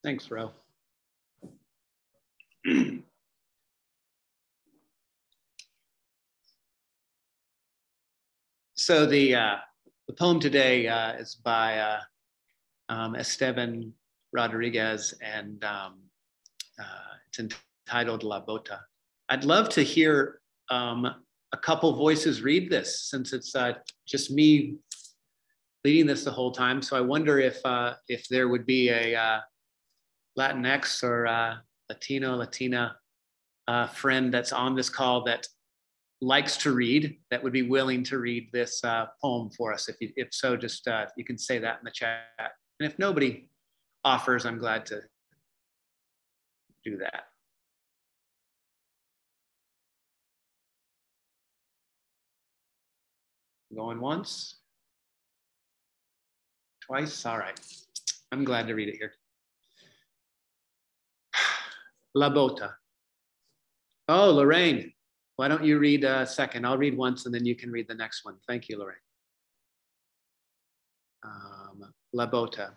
Thanks, Ro. So the poem today is by Esteban Rodríguez, and it's entitled La Bota. I'd love to hear a couple voices read this, since it's just me leading this the whole time. So I wonder if there would be a Latinx or Latina friend that's on this call that likes to read, that would be willing to read this poem for us. If so, just you can say that in the chat. And if nobody offers, I'm glad to do that. Going once, twice, all right. I'm glad to read it here. La Bota. Oh, Lorraine, why don't you read a second? I'll read once and then you can read the next one. Thank you, Lorraine. La Bota.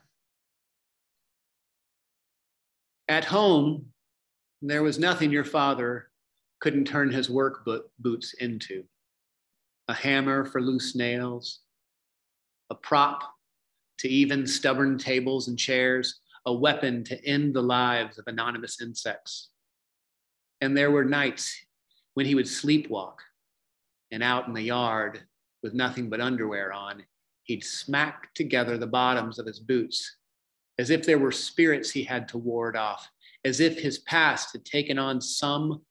At home, there was nothing your father couldn't turn his work boots into. A hammer for loose nails, a prop to even stubborn tables and chairs, a weapon to end the lives of anonymous insects. And there were nights when he would sleepwalk, and out in the yard with nothing but underwear on, he'd smack together the bottoms of his boots as if there were spirits he had to ward off, as if his past had taken on some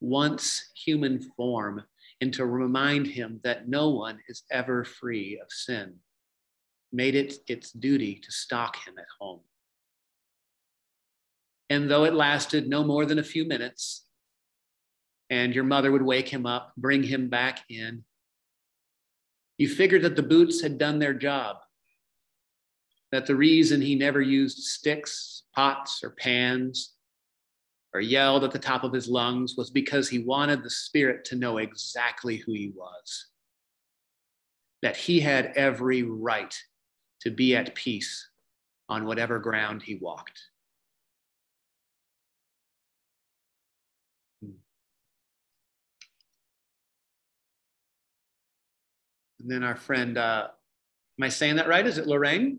once human form, and to remind him that no one is ever free of sin, made it its duty to stalk him at home. And though it lasted no more than a few minutes, and your mother would wake him up, bring him back in, you figured that the boots had done their job, that the reason he never used sticks, pots, or pans, or yelled at the top of his lungs was because he wanted the spirit to know exactly who he was, that he had every right to be at peace on whatever ground he walked. And then our friend, am I saying that right? Is it Lorraine?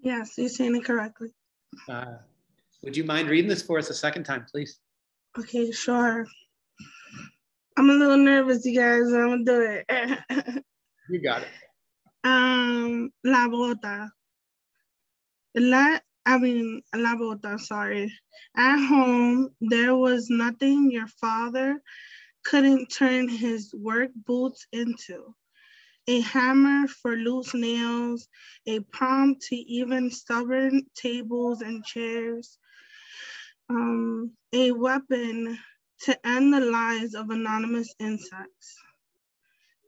Yes, you're saying it correctly. Would you mind reading this for us a second time, please? Okay, sure. I'm a little nervous, you guys. I'm gonna do it. You got it. La Bota. La Bota, sorry. At home, there was nothing your father couldn't turn his work boots into. A hammer for loose nails, a prompt to even stubborn tables and chairs, a weapon to end the lives of anonymous insects.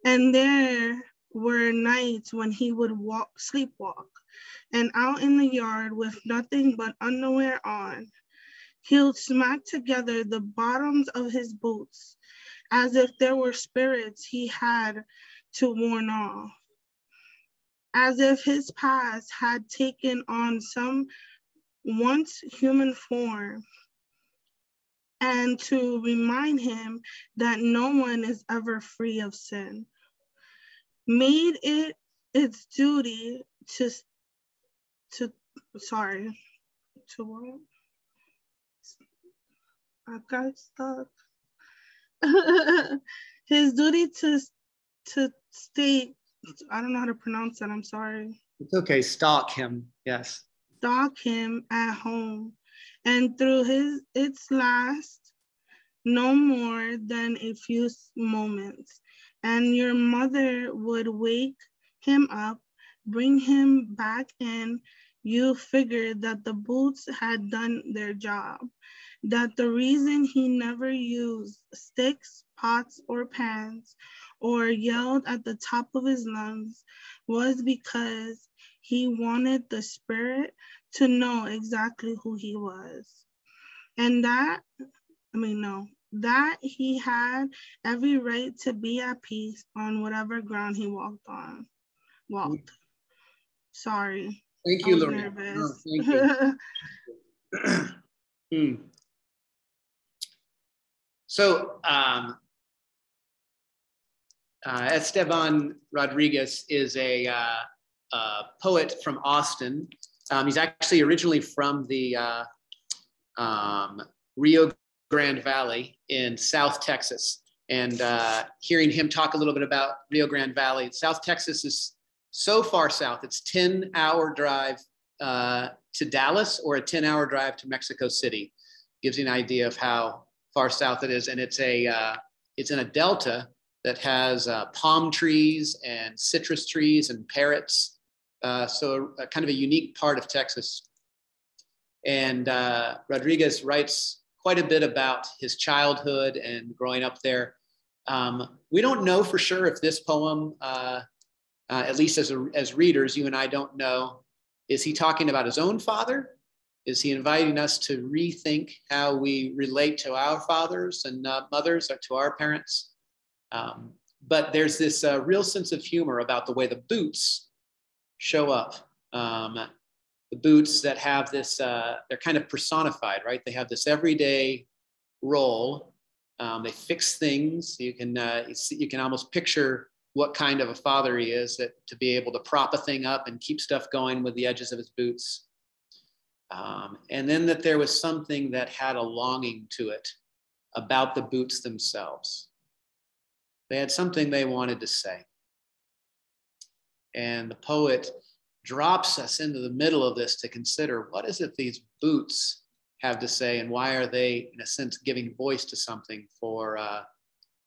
And there were nights when he would sleepwalk, and out in the yard with nothing but underwear on, he would smack together the bottoms of his boots as if there were spirits he had to warn off, as if his past had taken on some once human form, and to remind him that no one is ever free of sin, made it its duty to what? I got stuck. His duty to state, I don't know how to pronounce that, I'm sorry. It's okay, stalk him, yes. Stalk him at home, and through its last no more than a few moments, and your mother would wake him up, bring him back in. You figured that the boots had done their job, that the reason he never used sticks, pots, or pans, or yelled at the top of his lungs was because he wanted the spirit to know exactly who he was. And that he had every right to be at peace on whatever ground he walked. Sorry. Thank you, Lorraine. Nervous. No, thank you. So Esteban Rodríguez is a poet from Austin. He's actually originally from the Rio Grande Valley in South Texas. And hearing him talk a little bit about Rio Grande Valley, South Texas is so far south. It's a 10-hour drive to Dallas or a 10-hour drive to Mexico City. Gives you an idea of how far south it is. And it's in a delta that has palm trees and citrus trees and parrots. So kind of a unique part of Texas. And Rodriguez writes quite a bit about his childhood and growing up there. We don't know for sure if this poem, at least as readers, you and I don't know, is he talking about his own father? Is he inviting us to rethink how we relate to our fathers and mothers or to our parents? But there's this real sense of humor about the way the boots show up. The boots that have this, they're kind of personified, right? They have this everyday role. They fix things. You can almost picture what kind of a father he is, that to be able to prop a thing up and keep stuff going with the edges of his boots. And then that there was something that had a longing to it about the boots themselves. They had something they wanted to say. And the poet drops us into the middle of this to consider, what is it these boots have to say, and why are they, in a sense, giving voice to something for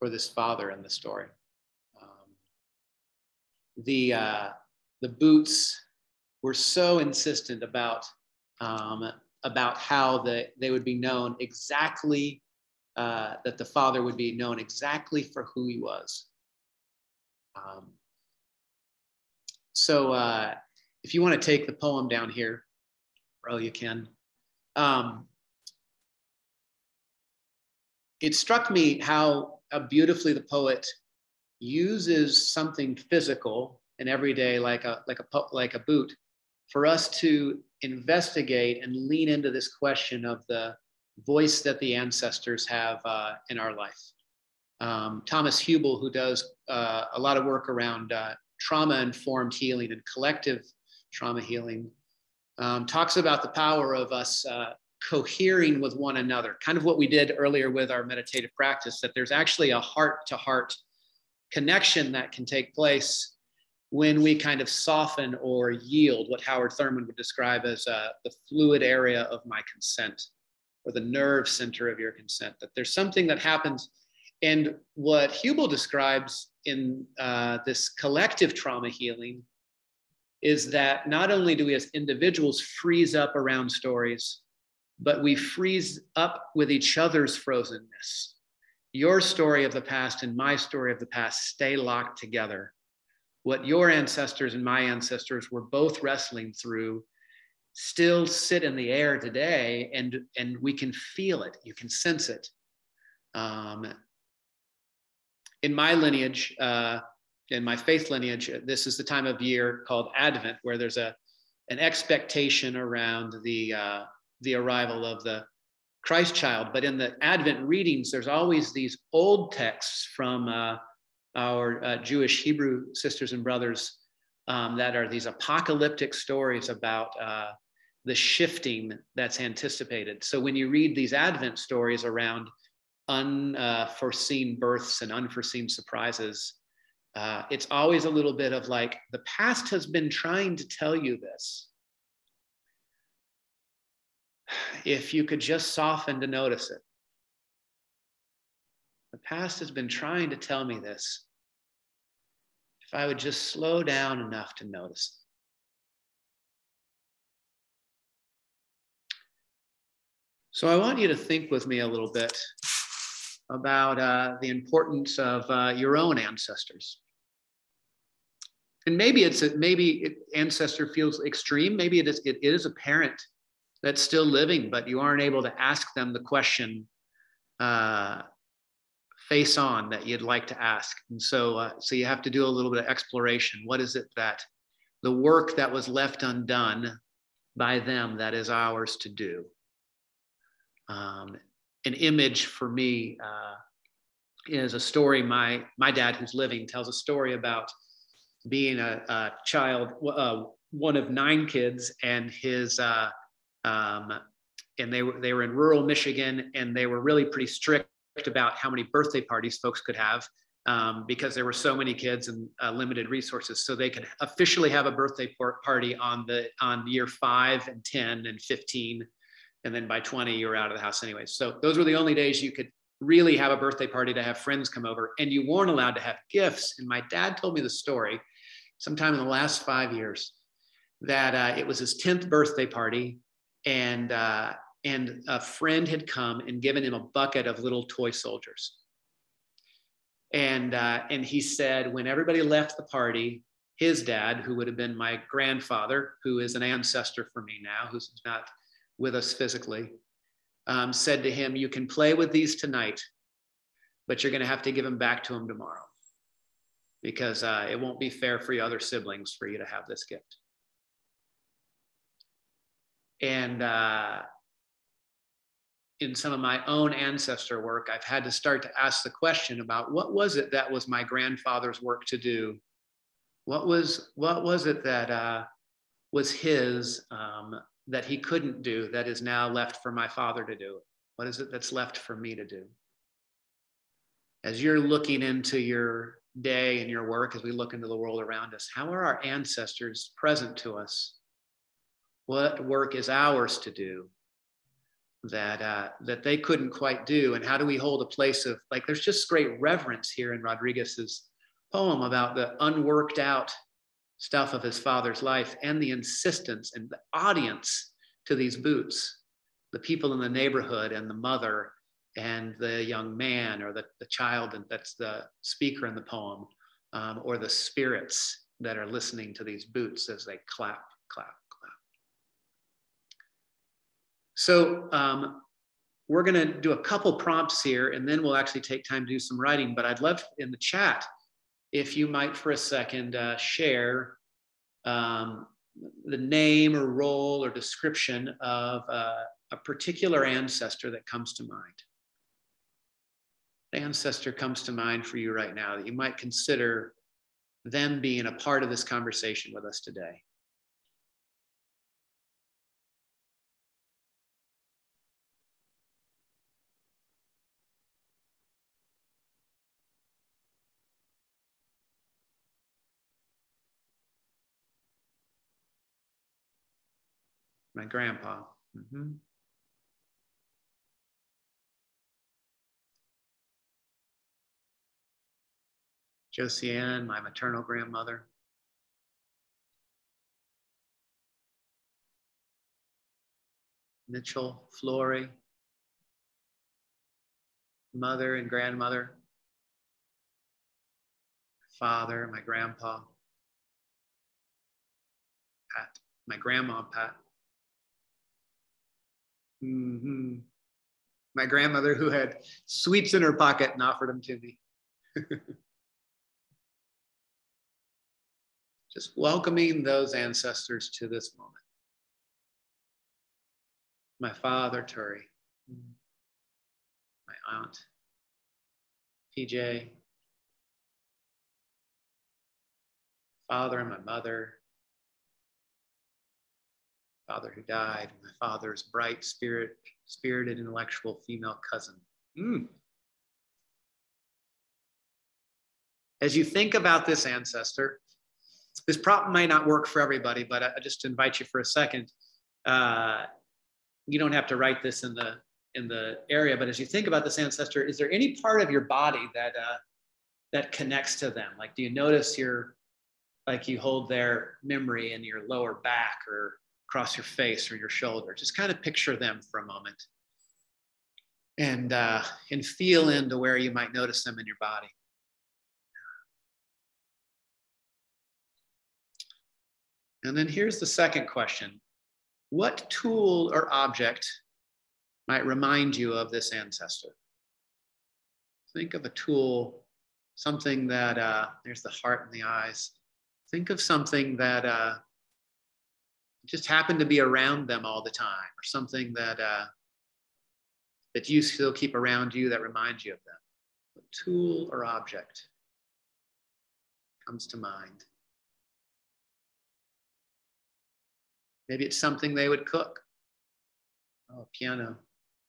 this father in the story? The boots were so insistent about how they would be known exactly, that the father would be known exactly for who he was. So if you want to take the poem down here, well, you can. It struck me how beautifully the poet uses something physical and everyday, like a boot, for us to investigate and lean into this question of the voice that the ancestors have in our life. Thomas Hubel, who does a lot of work around trauma-informed healing and collective trauma healing, talks about the power of us cohering with one another, kind of what we did earlier with our meditative practice, that there's actually a heart-to-heart connection that can take place when we kind of soften or yield, what Howard Thurman would describe as the fluid area of my consent, or the nerve center of your consent, that there's something that happens. And what Hubel describes in this collective trauma healing is that not only do we as individuals freeze up around stories, but we freeze up with each other's frozenness. Your story of the past and my story of the past stay locked together. What your ancestors and my ancestors were both wrestling through still sit in the air today, and we can feel it. You can sense it. In my lineage, in my faith lineage, this is the time of year called Advent, where there's an expectation around the arrival of the Christ child. But in the Advent readings, there's always these old texts from our Jewish Hebrew sisters and brothers that are these apocalyptic stories about the shifting that's anticipated. So when you read these Advent stories around unforeseen births and unforeseen surprises, it's always a little bit of like, the past has been trying to tell you this. If you could just soften to notice it. The past has been trying to tell me this. If I would just slow down enough to notice it. So I want you to think with me a little bit about the importance of your own ancestors. And maybe ancestor feels extreme. Maybe it is a parent that's still living, but you aren't able to ask them the question face on that you'd like to ask. And so you have to do a little bit of exploration. What is it that the work that was left undone by them that is ours to do? an image for me is a story. My dad, who's living, tells a story about being a child, one of 9 kids, and his and they were in rural Michigan, and they were really pretty strict about how many birthday parties folks could have, because there were so many kids and limited resources. So they could officially have a birthday party on year 5 and 10 and 15, and then by 20 you were out of the house anyway. So those were the only days you could really have a birthday party to have friends come over, and you weren't allowed to have gifts. And my dad told me the story sometime in the last 5 years that it was his 10th birthday party, and a friend had come and given him a bucket of little toy soldiers. And he said when everybody left the party, his dad, who would have been my grandfather, who is an ancestor for me now, who's not with us physically, said to him, "You can play with these tonight, but you're going to have to give them back to him tomorrow, because it won't be fair for your other siblings for you to have this gift." And in some of my own ancestor work, I've had to start to ask the question about what was it that was my grandfather's work to do? What was it that was his that he couldn't do, that is now left for my father to do? What is it that's left for me to do? As you're looking into your day and your work, as we look into the world around us, how are our ancestors present to us? What work is ours to do that they couldn't quite do? And how do we hold a place of, like, there's just great reverence here in Rodriguez's poem about the unworked out stuff of his father's life, and the insistence and the audience to these boots, the people in the neighborhood and the mother and the young man, or the child, and that's the speaker in the poem, or the spirits that are listening to these boots as they clap, clap, clap. So we're going to do a couple prompts here, and then we'll actually take time to do some writing. But I'd love in the chat, if you might for a second share the name or role or description of a particular ancestor that comes to mind. The ancestor comes to mind for you right now that you might consider them being a part of this conversation with us today. My grandpa. Mm-hmm. Josiane, my maternal grandmother. Mitchell, Flory, mother and grandmother. Father, my grandpa. Pat, my grandma, Pat. Mm-hmm. My grandmother, who had sweets in her pocket and offered them to me. Just welcoming those ancestors to this moment. My father, Turi. My aunt, PJ. Father and my mother. Father who died, my father's bright spirited intellectual female cousin. As you think about this ancestor, this prompt might not work for everybody, but I just invite you for a second. You don't have to write this in the area, but as you think about this ancestor, is there any part of your body that connects to them? Like, do you notice like you hold their memory in your lower back or across your face or your shoulder? Just kind of picture them for a moment, and feel into where you might notice them in your body. And then here's the second question. What tool or object might remind you of this ancestor? Think of a tool, something that, there's the heart and the eyes. Think of something that just happened to be around them all the time, or something that that you still keep around you that reminds you of them? What tool or object comes to mind? Maybe it's something they would cook. Oh, piano,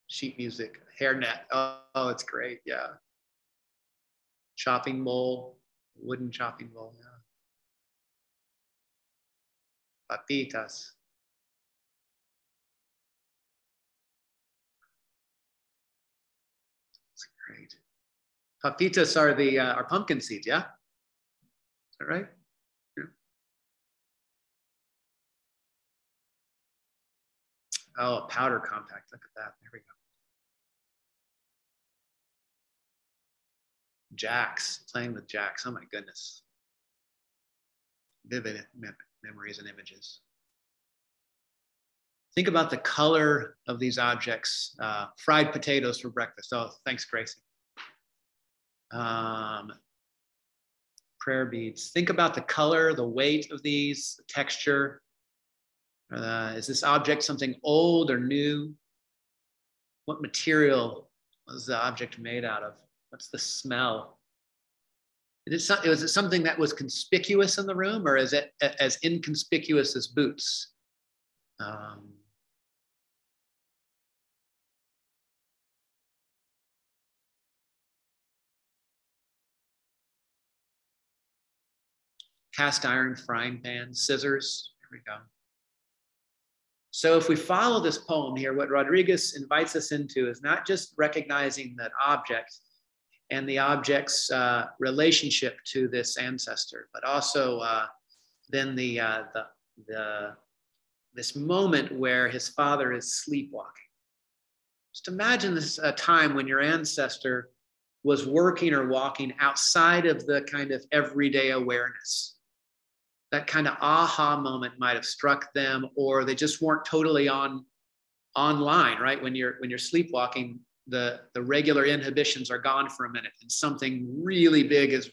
sheet music, hairnet. Oh, it's great. Yeah. Chopping bowl, wooden chopping bowl. Yeah. Papitas. That's great. Papitas are pumpkin seeds. Yeah. Is that right? Yeah. Oh, powder compact. Look at that. There we go. Jacks, playing with jacks. Oh my goodness. Vivid memories and images. Think about the color of these objects. Fried potatoes for breakfast. Oh, thanks, Gracie. Prayer beads. Think about the color, the weight of these, the texture. Is this object something old or new? What material was the object made out of? What's the smell? Was it something that was conspicuous in the room, or is it as inconspicuous as boots? Cast iron frying pan, scissors. Here we go. So if we follow this poem here, what Rodriguez invites us into is not just recognizing that object and the object's relationship to this ancestor, but also then this moment where his father is sleepwalking. Just imagine this a time when your ancestor was working or walking outside of the kind of everyday awareness. That kind of aha moment might have struck them, or they just weren't totally online, right? When you're sleepwalking, the regular inhibitions are gone for a minute, and something really big is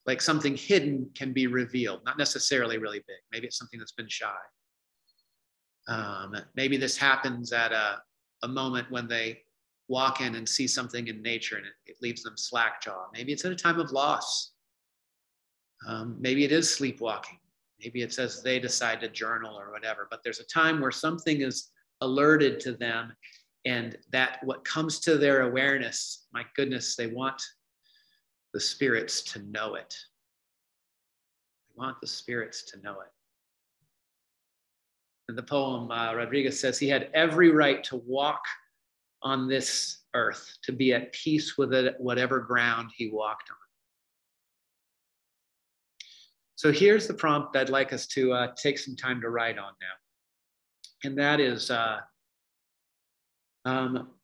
like something hidden can be revealed. Not necessarily really big. Maybe it's something that's been shy. Maybe this happens at a moment when they walk in and see something in nature and it leaves them slack-jawed. Maybe it's at a time of loss. Maybe it is sleepwalking. Maybe it's as they decide to journal or whatever, but there's a time where something is alerted to them, and that what comes to their awareness, my goodness, they want the spirits to know it. They want the spirits to know it. In the poem, Rodriguez says he had every right to walk on this earth, to be at peace with it, whatever ground he walked on. So here's the prompt I'd like us to take some time to write on now. And that is,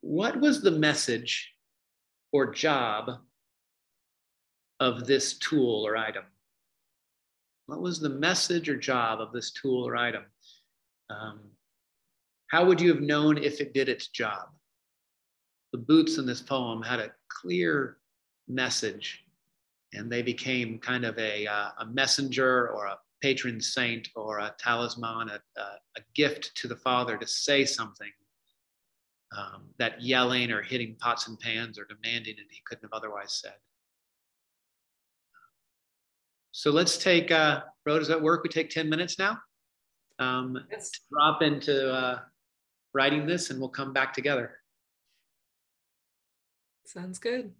what was the message or job of this tool or item? What was the message or job of this tool or item? How would you have known if it did its job? The boots in this poem had a clear message, and they became kind of a messenger or a patron saint or a talisman, a gift to the father to say something that yelling or hitting pots and pans or demanding it he couldn't have otherwise said. So let's take, Ro, does that work? We take 10 minutes now Yes. to drop into writing this, and we'll come back together. Sounds good.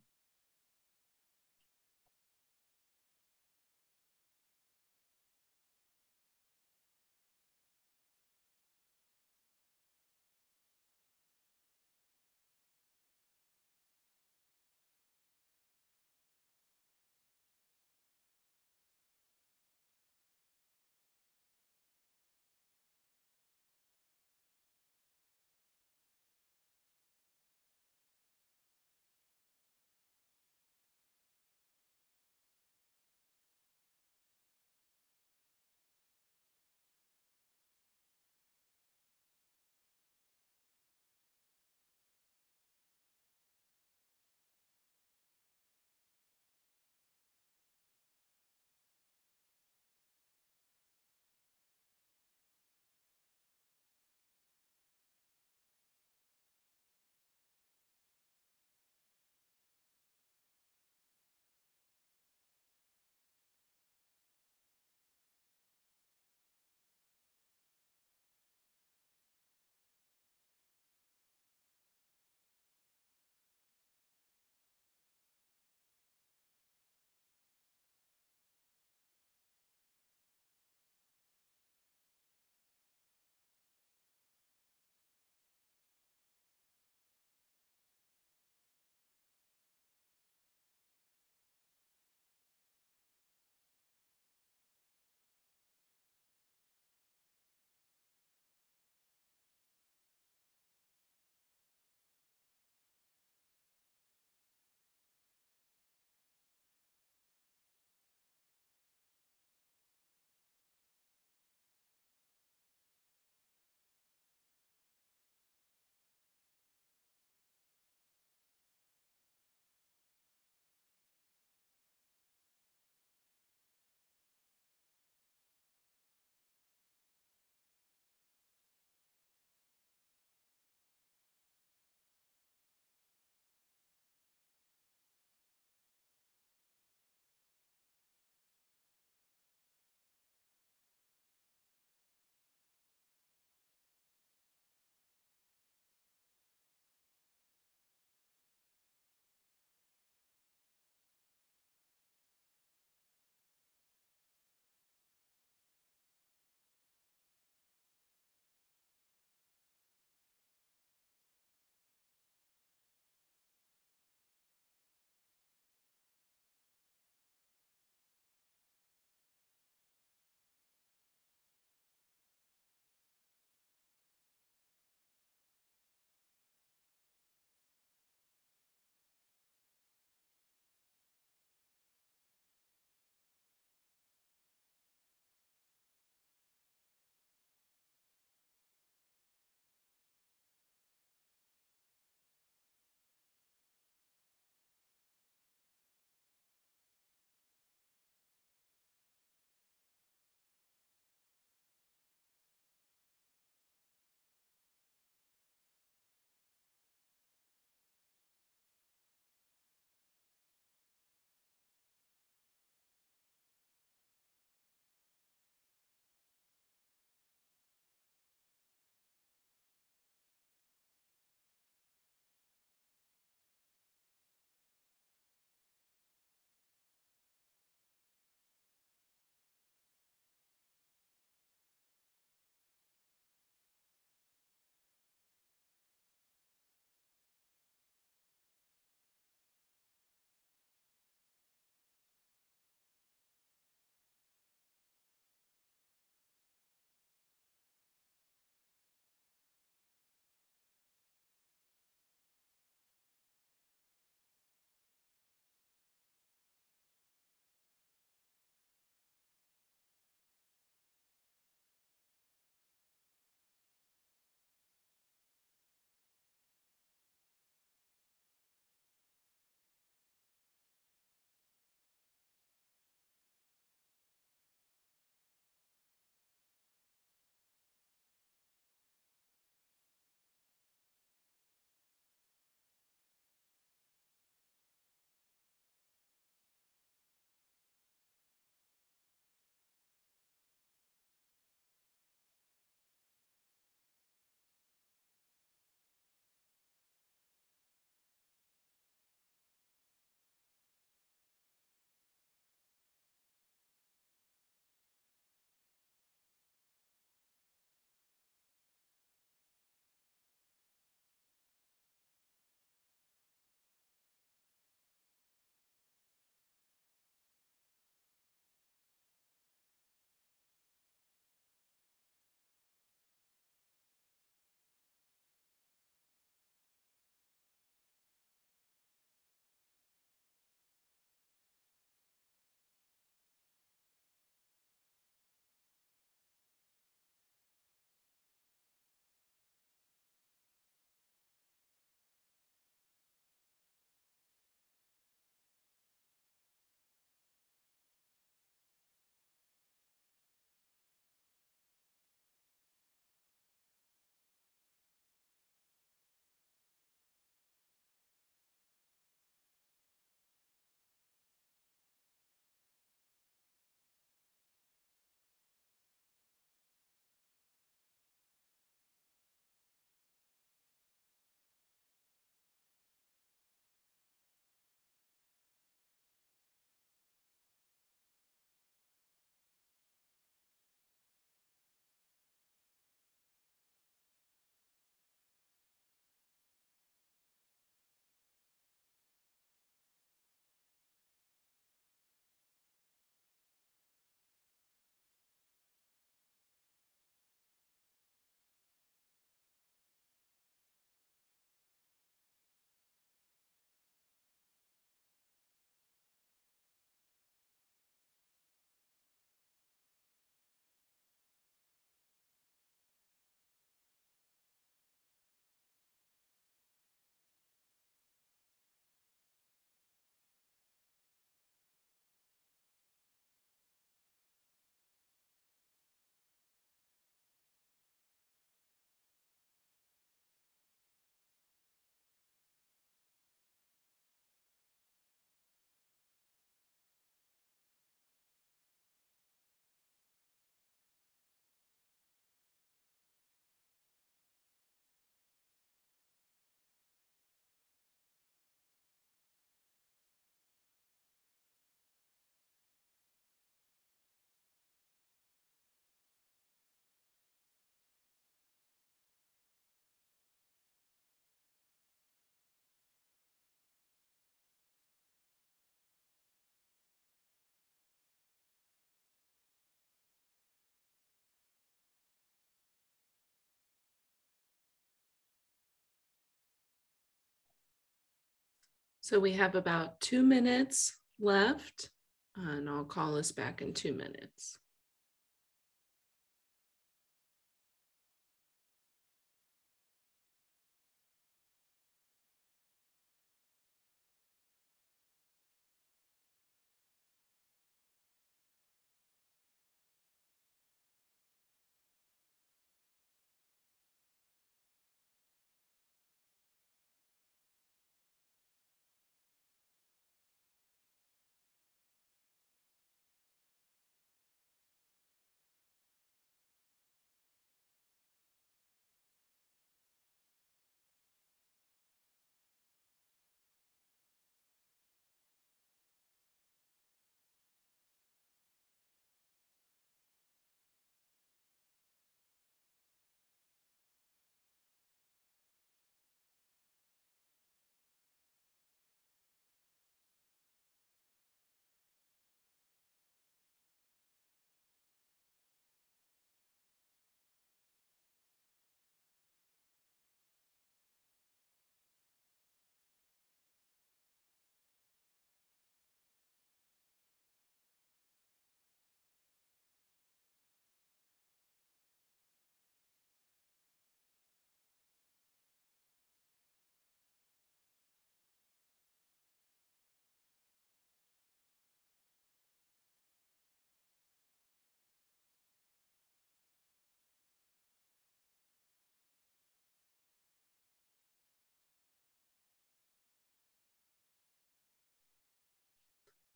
So we have about 2 minutes left, and I'll call us back in 2 minutes.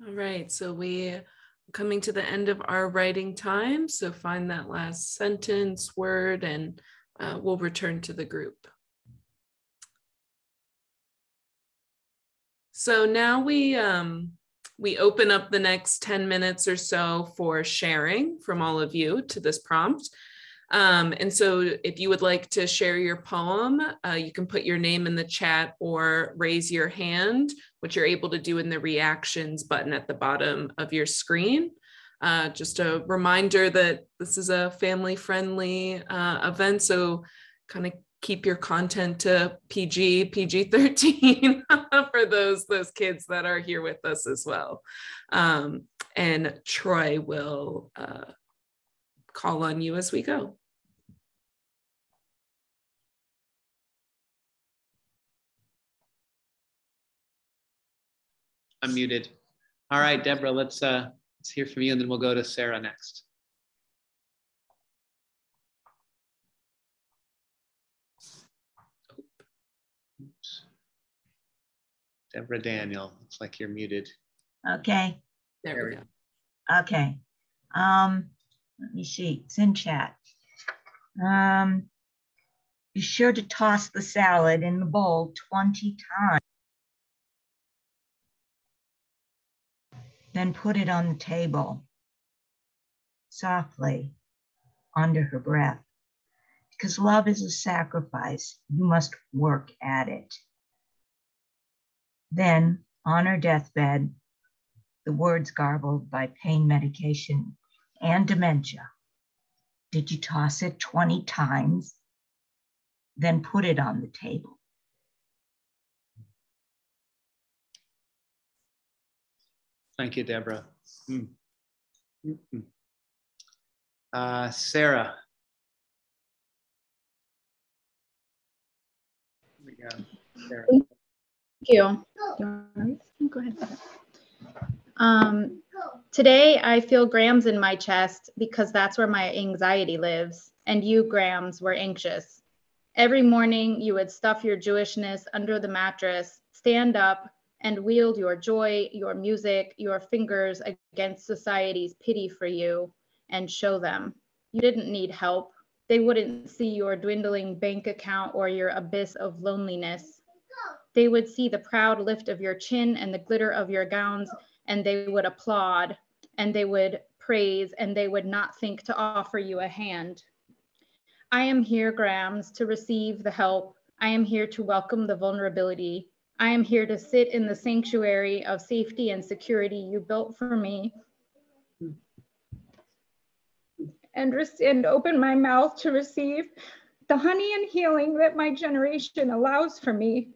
All right, so we're coming to the end of our writing time. So find that last sentence, word, and we'll return to the group. So now we open up the next 10 minutes or so for sharing from all of you to this prompt. And so if you would like to share your poem, you can put your name in the chat or raise your hand, which you're able to do in the reactions button at the bottom of your screen. Just a reminder that this is a family-friendly event, so kind of keep your content to PG-13 for those kids that are here with us as well. And Troy will call on you as we go. I'm muted. All right, Deborah, let's hear from you, and then we'll go to Sarah next. Oops. Deborah Daniel, looks like you're muted. Okay. There we go. Okay. Let me see. It's in chat. Be sure to toss the salad in the bowl 20 times. Then put it on the table softly under her breath. Because love is a sacrifice. You must work at it. Then, on her deathbed, the words garbled by pain medication and dementia. Did you toss it 20 times? Then put it on the table. Thank you, Deborah. Sarah. Here we go. Sarah. Thank you. Go ahead. Today I feel grams in my chest because that's where my anxiety lives, and you, Grams, were anxious. Every morning you would stuff your Jewishness under the mattress, stand up, and wield your joy, your music, your fingers against society's pity for you, and show them. You didn't need help. They wouldn't see your dwindling bank account or your abyss of loneliness. They would see the proud lift of your chin and the glitter of your gowns, and they would applaud, and they would praise, and they would not think to offer you a hand. I am here, Grams, to receive the help. I am here to welcome the vulnerability. I am here to sit in the sanctuary of safety and security you built for me, and open my mouth to receive the honey and healing that my generation allows for me.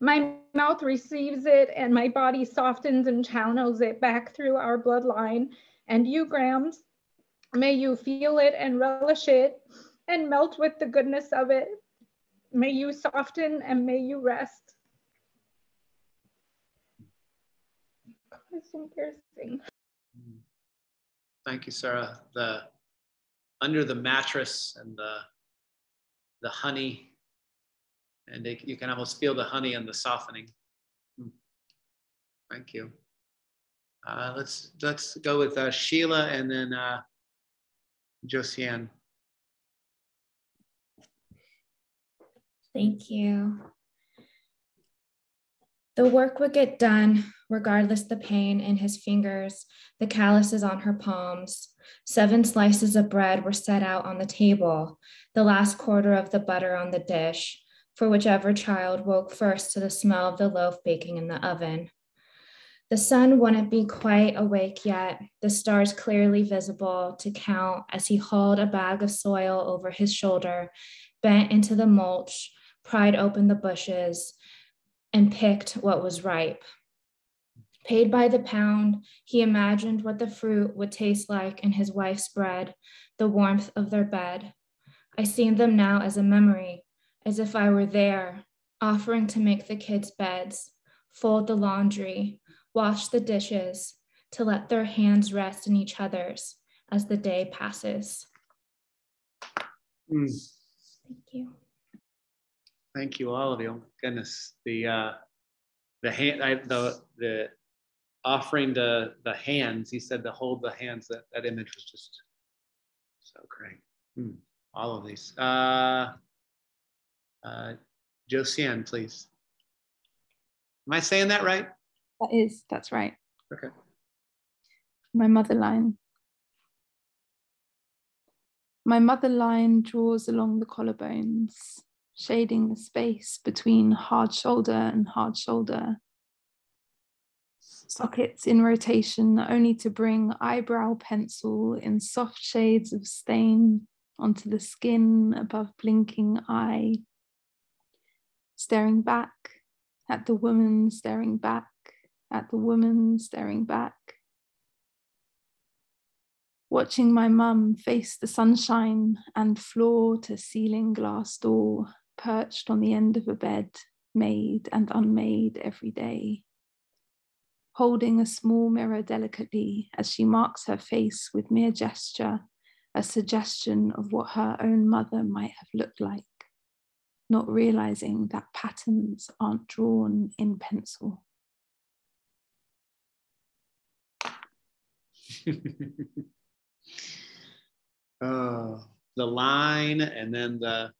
My mouth receives it and my body softens and channels it back through our bloodline. And you, Grams, may you feel it and relish it and melt with the goodness of it. May you soften and may you rest. God, it's so piercing. Thank you, Sarah. Under the mattress and the honey, and you can almost feel the honey and the softening. Thank you. Let's go with Sheila and then Josiane. Thank you. The work would get done, regardless the pain in his fingers, the calluses on her palms. 7 slices of bread were set out on the table, the last quarter of the butter on the dish, for whichever child woke first to the smell of the loaf baking in the oven. The sun wouldn't be quite awake yet, the stars clearly visible to count as he hauled a bag of soil over his shoulder, bent into the mulch, pried open the bushes, and picked what was ripe. Paid by the pound, he imagined what the fruit would taste like in his wife's bread, the warmth of their bed. I see them now as a memory, as if I were there, offering to make the kids' beds, fold the laundry, wash the dishes, to let their hands rest in each other's as the day passes. Thank you. Thank you, all of you. Goodness, the offering the hands. He said to hold the hands. That image was just so great. All of these. Josiane, please. Am I saying that right? That's right. Okay. My motherline. My motherline draws along the collarbones, shading the space between hard shoulder and hard shoulder. Sockets in rotation only to bring eyebrow pencil in soft shades of stain onto the skin above blinking eye. Staring back at the woman staring back at the woman staring back. Watching my mum face the sunshine and floor to ceiling glass door, perched on the end of a bed, made and unmade every day. Holding a small mirror delicately as she marks her face with mere gesture, a suggestion of what her own mother might have looked like, not realizing that patterns aren't drawn in pencil. Oh, the line and then the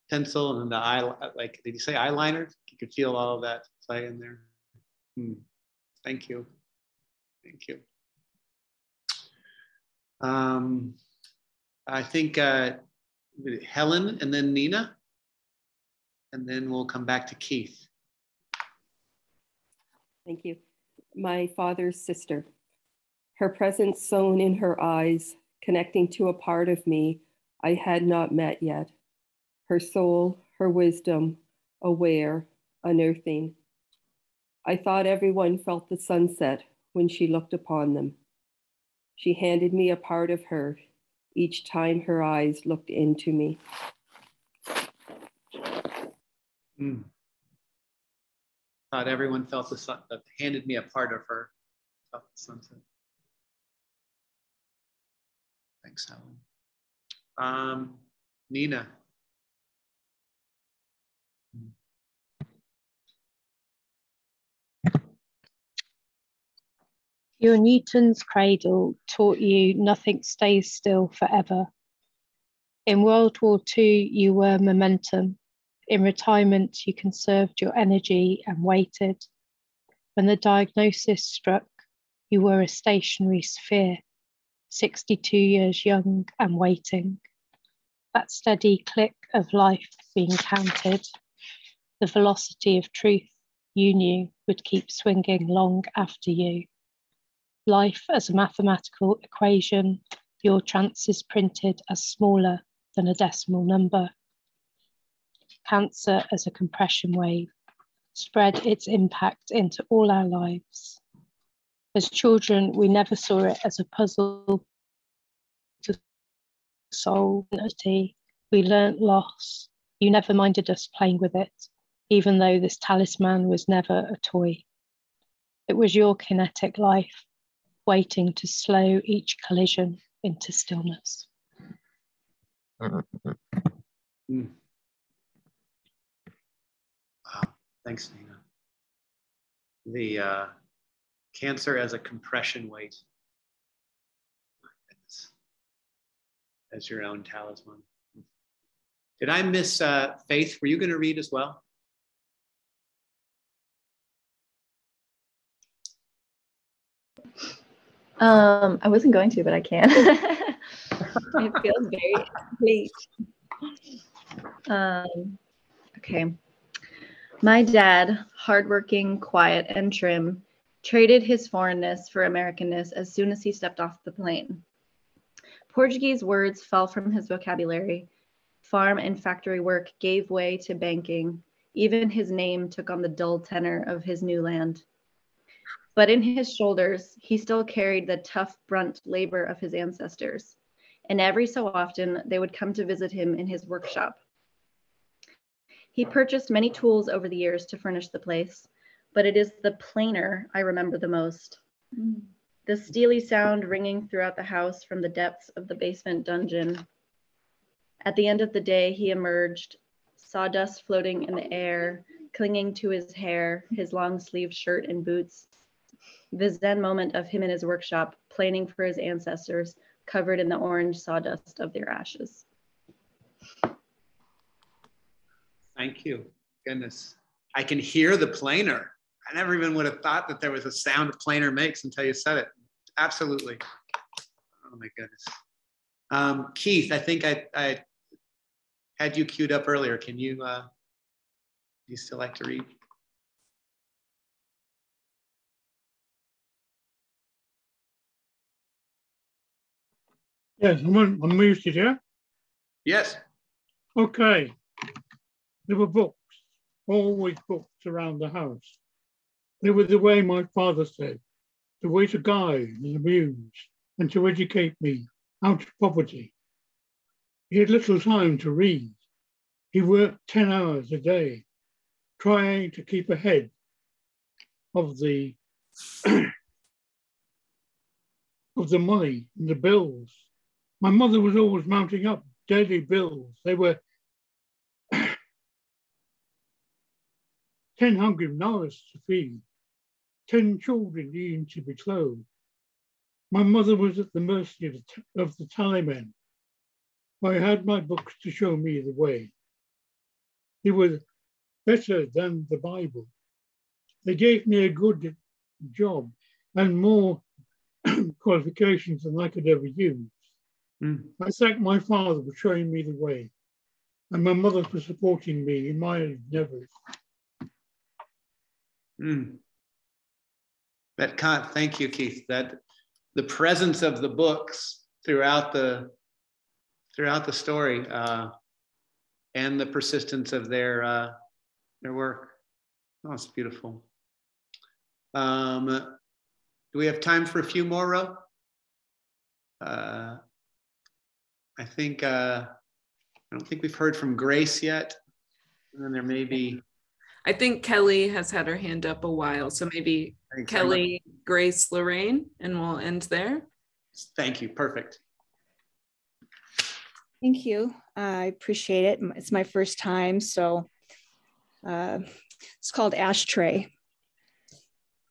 pencil and then the eye, like, did you say eyeliner? You could feel all of that play in there. Thank you. Thank you. I think Helen and then Nina, and then we'll come back to Keith. Thank you. My father's sister. Her presence sewn in her eyes, connecting to a part of me I had not met yet. Her soul, her wisdom, aware, unearthing. I thought everyone felt the sunset when she looked upon them. She handed me a part of her each time her eyes looked into me. Thought everyone felt the sun, handed me a part of her, felt the sunset. Thanks, Helen. Nina. Your Newton's cradle taught you nothing stays still forever. In World War II, you were momentum. In retirement, you conserved your energy and waited. When the diagnosis struck, you were a stationary sphere, 62 years young and waiting. That steady click of life being counted, the velocity of truth you knew would keep swinging long after you. Life as a mathematical equation, your chances printed as smaller than a decimal number. Cancer as a compression wave, spread its impact into all our lives. As children, we never saw it as a puzzle to solve. We learnt loss. You never minded us playing with it, even though this talisman was never a toy. It was your kinetic life, waiting to slow each collision into stillness. Wow, thanks, Nina. The cancer as a compression weight. My goodness. As your own talisman. Did I miss Faith? Were you going to read as well? I wasn't going to, but I can. It feels very complete. Okay. My dad, hardworking, quiet, and trim, traded his foreignness for Americanness as soon as he stepped off the plane. Portuguese words fell from his vocabulary. Farm and factory work gave way to banking. Even his name took on the dull tenor of his new land. But in his shoulders, he still carried the tough, brunt labor of his ancestors. And every so often, they would come to visit him in his workshop. He purchased many tools over the years to furnish the place, but it is the planer I remember the most. The steely sound ringing throughout the house from the depths of the basement dungeon. At the end of the day, he emerged, sawdust floating in the air, clinging to his hair, his long-sleeved shirt and boots. The Zen moment of him in his workshop, planing for his ancestors, covered in the orange sawdust of their ashes. Thank you. Goodness. I can hear the planer. I never even would have thought that there was a sound a planer makes until you said it. Absolutely. Oh my goodness. Keith, I think I had you queued up earlier. Can you, you still like to read? Yes, I'm muted, yeah? Yes. Okay. There were books, always books around the house. They were the way my father said, the way to guide and amuse and to educate me out of poverty. He had little time to read. He worked 10 hours a day, trying to keep ahead of the of the money and the bills. My mother was always mounting up daily bills. They were 10 hungry mouths to feed, 10 children needing to be clothed. My mother was at the mercy of the tallyman. I had my books to show me the way. They were better than the Bible. They gave me a good job and more qualifications than I could ever use. I thank my father for showing me the way and my mother for supporting me in my endeavors. Thank you, Keith. That the presence of the books throughout the story and the persistence of their work. Oh, it's beautiful. Do we have time for a few more, Ro? I think I don't think we've heard from Grace yet, and then there may be. I think Kelly has had her hand up a while, so maybe Kelly, Grace, Lorraine, and we'll end there. Thank you. Perfect. Thank you. I appreciate it. It's my first time, so it's called Ashtray.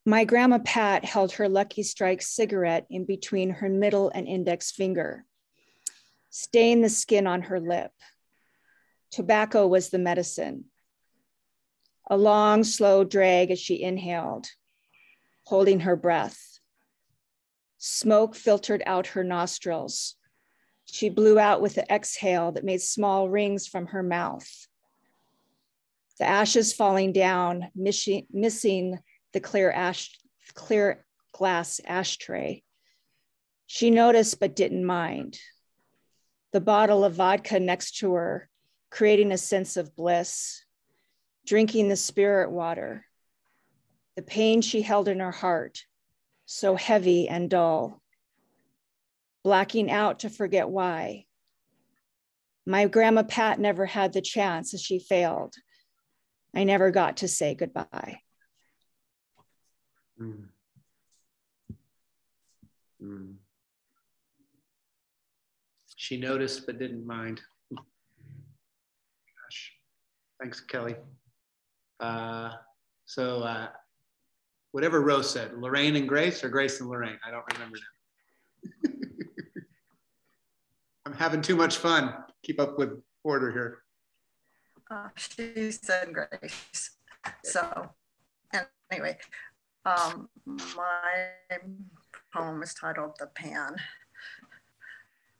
My grandma Pat held her Lucky Strike cigarette in between her middle and index finger, stained the skin on her lip. Tobacco was the medicine. A long, slow drag as she inhaled, holding her breath. Smoke filtered out her nostrils. She blew out with an exhale that made small rings from her mouth. The ashes falling down, missing the clear glass ashtray. She noticed but didn't mind. The bottle of vodka next to her, creating a sense of bliss. drinking the spirit water, the pain she held in her heart, so heavy and dull, blacking out to forget why. My Grandma Pat never had the chance as she failed. I never got to say goodbye. Mm. Mm. She noticed but didn't mind. Gosh, thanks, Kelly. Whatever Rose said, Lorraine and Grace, or Grace and Lorraine? I don't remember now. I'm having too much fun. Keep up with order here. She said Grace. So anyway, my poem is titled The Pan.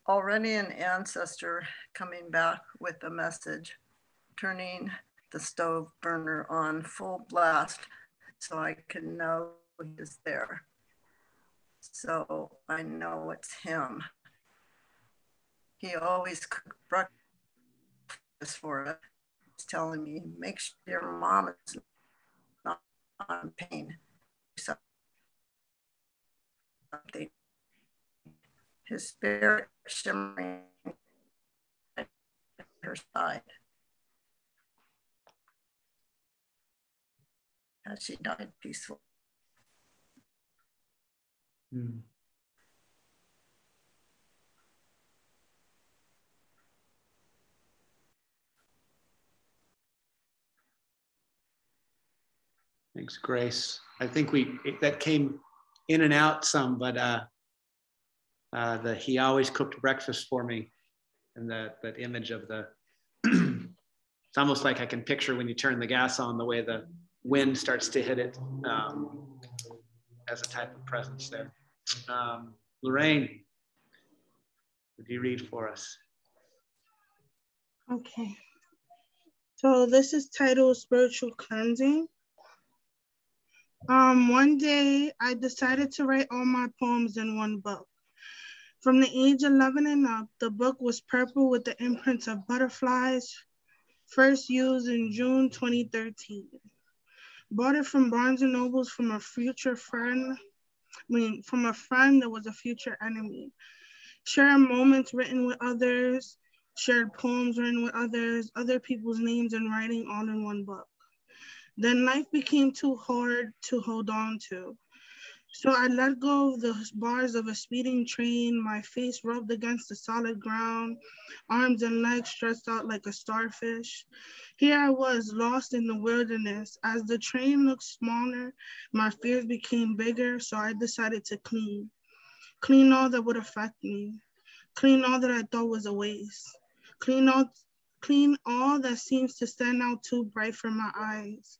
Already an ancestor coming back with a message, turning the stove burner on full blast so I can know he's there. So I know it's him. He always cooked breakfast for us. He's telling me, make sure your mom is not in pain. Something. His spirit shimmering at her side as she died peaceful. Mm. Thanks, Grace. I think that came in and out some, but he always cooked breakfast for me, and that image of the it's almost like I can picture when you turn the gas on, the way the wind starts to hit it as a type of presence there. Lorraine, would you read for us? Okay. So this is titled Spiritual Cleansing. One day I decided to write all my poems in one book. From the age 11 and up, the book was purple with the imprints of butterflies, first used in June 2013. Bought it from Barnes & Nobles from a future friend, from a friend that was a future enemy. Shared moments written with others, shared poems written with others, other people's names and writing all in one book. Then life became too hard to hold on to. So I let go of the bars of a speeding train, my face rubbed against the solid ground, arms and legs stretched out like a starfish. Here I was, lost in the wilderness. As the train looked smaller, my fears became bigger, so I decided to clean. Clean all that would affect me. Clean all that I thought was a waste. Clean all that seems to stand out too bright for my eyes.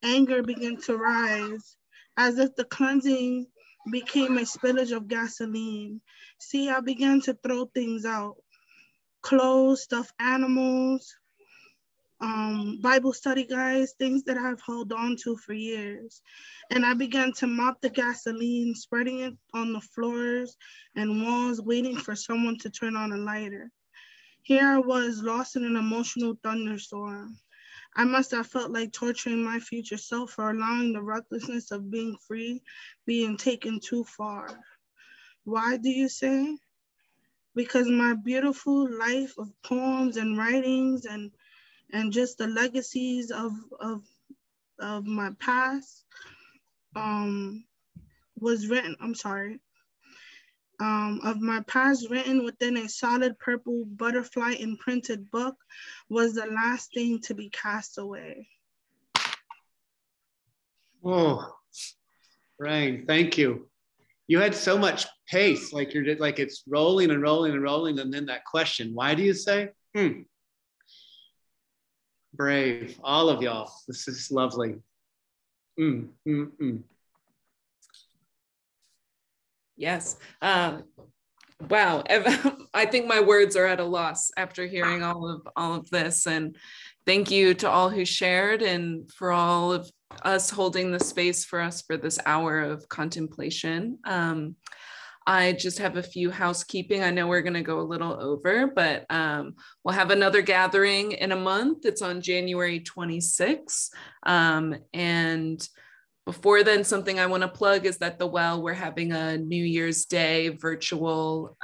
Anger began to rise, as if the cleansing became a spillage of gasoline. See, I began to throw things out. Clothes, stuffed animals, Bible study guides, things that I've held on to for years. And I began to mop the gasoline, spreading it on the floors and walls, waiting for someone to turn on a lighter. Here I was, lost in an emotional thunderstorm. I must have felt like torturing my future self for allowing the recklessness of being free being taken too far. Why do you say? Because my beautiful life of poems and writings and just the legacies of my past was written, of my past written within a solid purple butterfly imprinted book was the last thing to be cast away. Oh, Rain, thank you. You had so much pace, like it's rolling and rolling and rolling, and then that question, why do you say? Brave, all of y'all. This is lovely. Yes. Wow. I think my words are at a loss after hearing all of this. And thank you to all who shared and for all of us holding the space for us for this hour of contemplation. I just have a few housekeeping. I know we're going to go a little over, but we'll have another gathering in a month. It's on January 26th. And before then, something I want to plug is that the Well, we're having a New Year's Day virtual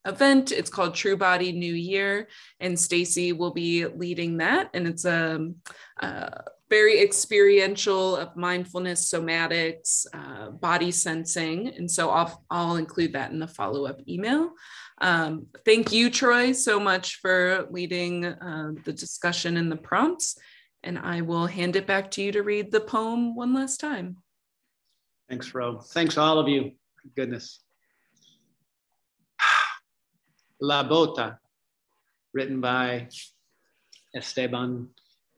event. It's called True Body New Year, and Stacy will be leading that. And it's a very experiential of mindfulness, somatics, body sensing. And so I'll include that in the follow-up email. Thank you, Troy, so much for leading the discussion and the prompts. And I will hand it back to you to read the poem one last time. Thanks, Ro. Thanks, all of you. Goodness. La Bota, written by Esteban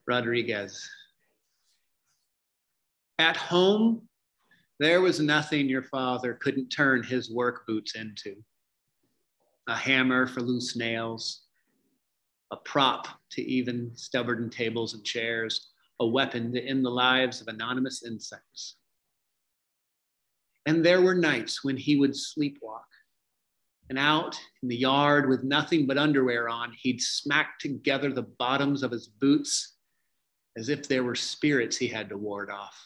Rodríguez. At home, there was nothing your father couldn't turn his work boots into. A hammer for loose nails, a prop to even stubborn tables and chairs, a weapon to end the lives of anonymous insects. And there were nights when he would sleepwalk, and out in the yard with nothing but underwear on, he'd smack together the bottoms of his boots as if there were spirits he had to ward off,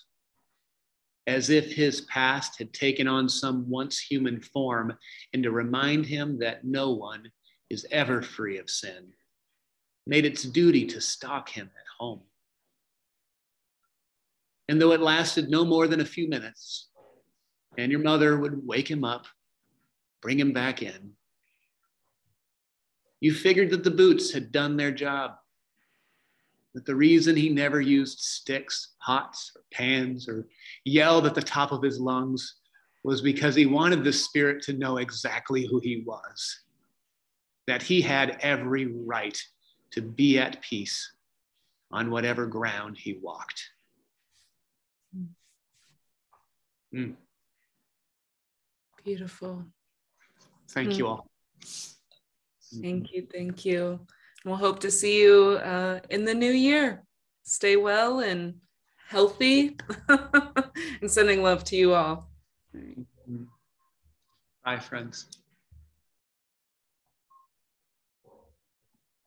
as if his past had taken on some once human form, and to remind him that no one is ever free of sin, made its duty to stalk him at home. And though it lasted no more than a few minutes, and your mother would wake him up, bring him back in, you figured that the boots had done their job, that the reason he never used sticks, pots, or pans, or yelled at the top of his lungs was because he wanted the spirit to know exactly who he was, that he had every right to be at peace on whatever ground he walked. Beautiful. Thank you all. Thank you, thank you. We'll hope to see you in the new year. Stay well and healthy, and sending love to you all. Bye, friends.